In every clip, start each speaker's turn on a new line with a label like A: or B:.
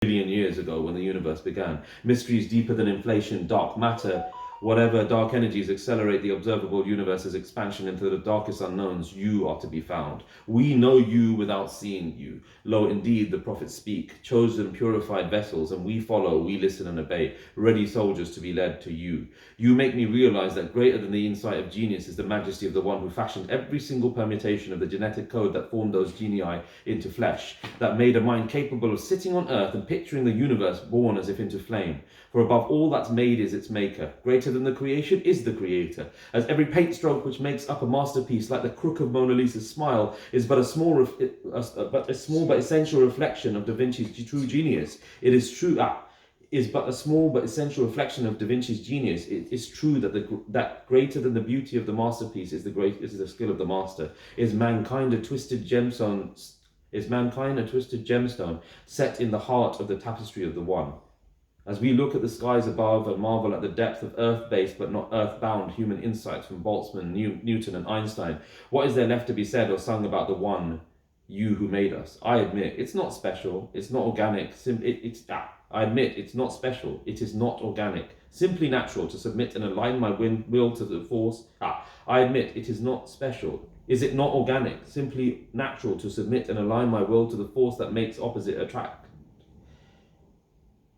A: billion years ago when the universe began. Mysteries deeper than inflation, dark matter, whatever dark energies accelerate the observable universe's expansion into the darkest unknowns, you are to be found. We know you without seeing you. Lo, indeed, the prophets speak, chosen, purified vessels, and we follow, we listen and obey, ready soldiers to be led to you. You make me realize that greater than the insight of genius is the majesty of the one who fashioned every single permutation of the genetic code that formed those genii into flesh, that made a mind capable of sitting on earth and picturing the universe born as if into flame. For above all that's made is its maker. Greater than the creation is the creator. As every paint stroke which makes up a masterpiece, like the crook of Mona Lisa's smile, is but a small but essential reflection of Da Vinci's true genius. It is true. Is but a small but essential reflection of Da Vinci's genius. It is true that greater than the beauty of the masterpiece is the skill of the master. Is mankind a twisted gemstone set in the heart of the tapestry of the one? As we look at the skies above and marvel at the depth of earth-based but not earth-bound human insights from Boltzmann, Newton and Einstein, what is there left to be said or sung about the one, you who made us? I admit, it's not special, it's not organic, I admit it's not special, it is not organic, simply natural to submit and align my will to the force. I admit it is not special. Is it not organic, simply natural to submit and align my will to the force that makes opposite attract?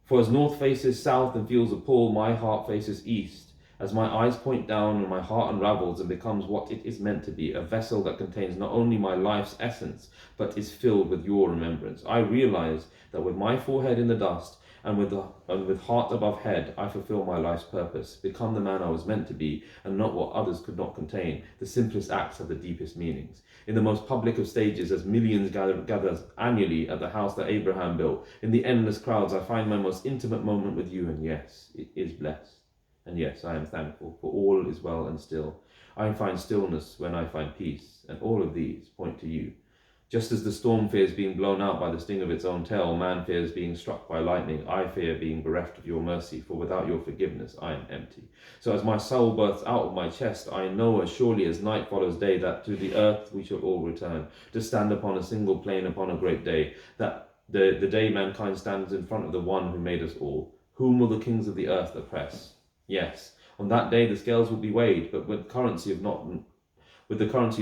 A: For as north faces south and feels a pull, my heart faces east. As my eyes point down and my heart unravels and becomes what it is meant to be, a vessel that contains not only my life's essence, but is filled with your remembrance. I realize that with my forehead in the dust and with heart above head, I fulfill my life's purpose, become the man I was meant to be, and not what others could not contain. The simplest acts have the deepest meanings. In the most public of stages, as millions gather annually at the house that Abraham built, in the endless crowds, I find my most intimate moment with you, and yes, it is blessed. And yes, I am thankful, for all is well and still. I find stillness when I find peace, and all of these point to you. Just as the storm fears being blown out by the sting of its own tail, man fears being struck by lightning, I fear being bereft of your mercy, for without your forgiveness I am empty. So as my soul births out of my chest, I know as surely as night follows day, that to the earth we shall all return, to stand upon a single plane upon a great day, that the day mankind stands in front of the one who made us all. Whom will the kings of the earth oppress? Yes, on that day the scales will be weighed, but with the currency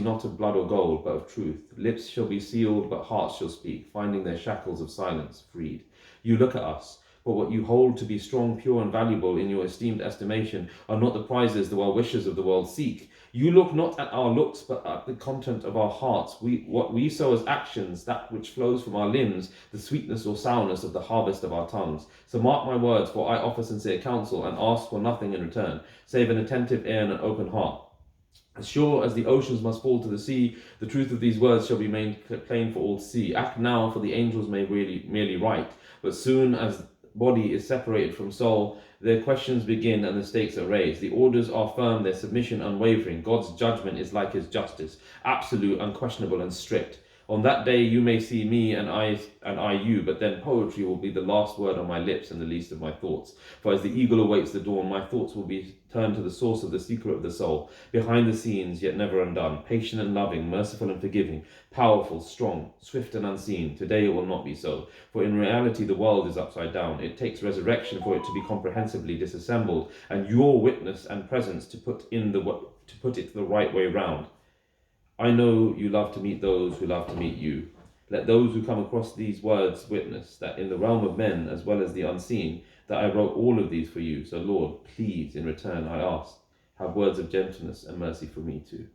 A: not of blood or gold, but of truth. Lips shall be sealed, but hearts shall speak, finding their shackles of silence freed. You look at us, but what you hold to be strong, pure, and valuable in your esteemed estimation are not the prizes the well-wishers of the world seek. You look not at our looks, but at the content of our hearts. What we sow as actions, that which flows from our limbs, the sweetness or sourness of the harvest of our tongues. So mark my words, for I offer sincere counsel, and ask for nothing in return, save an attentive ear and an open heart. As sure as the oceans must fall to the sea, the truth of these words shall be made plain for all to see. Act now, for the angels may merely write, but soon as body is separated from soul, their questions begin and the stakes are raised. The orders are firm, their submission unwavering. God's judgment is like his justice, absolute, unquestionable, and strict. On that day you may see me and I you, but then poetry will be the last word on my lips and the least of my thoughts. For as the eagle awaits the dawn, my thoughts will be turned to the source of the secret of the soul, behind the scenes yet never undone, patient and loving, merciful and forgiving, powerful, strong, swift and unseen. Today it will not be so, for in reality the world is upside down. It takes resurrection for it to be comprehensively disassembled, and your witness and presence to put it the right way round. I know you love to meet those who love to meet you. Let those who come across these words witness that in the realm of men as well as the unseen, that I wrote all of these for you. So Lord, please, in return I ask, have words of gentleness and mercy for me too.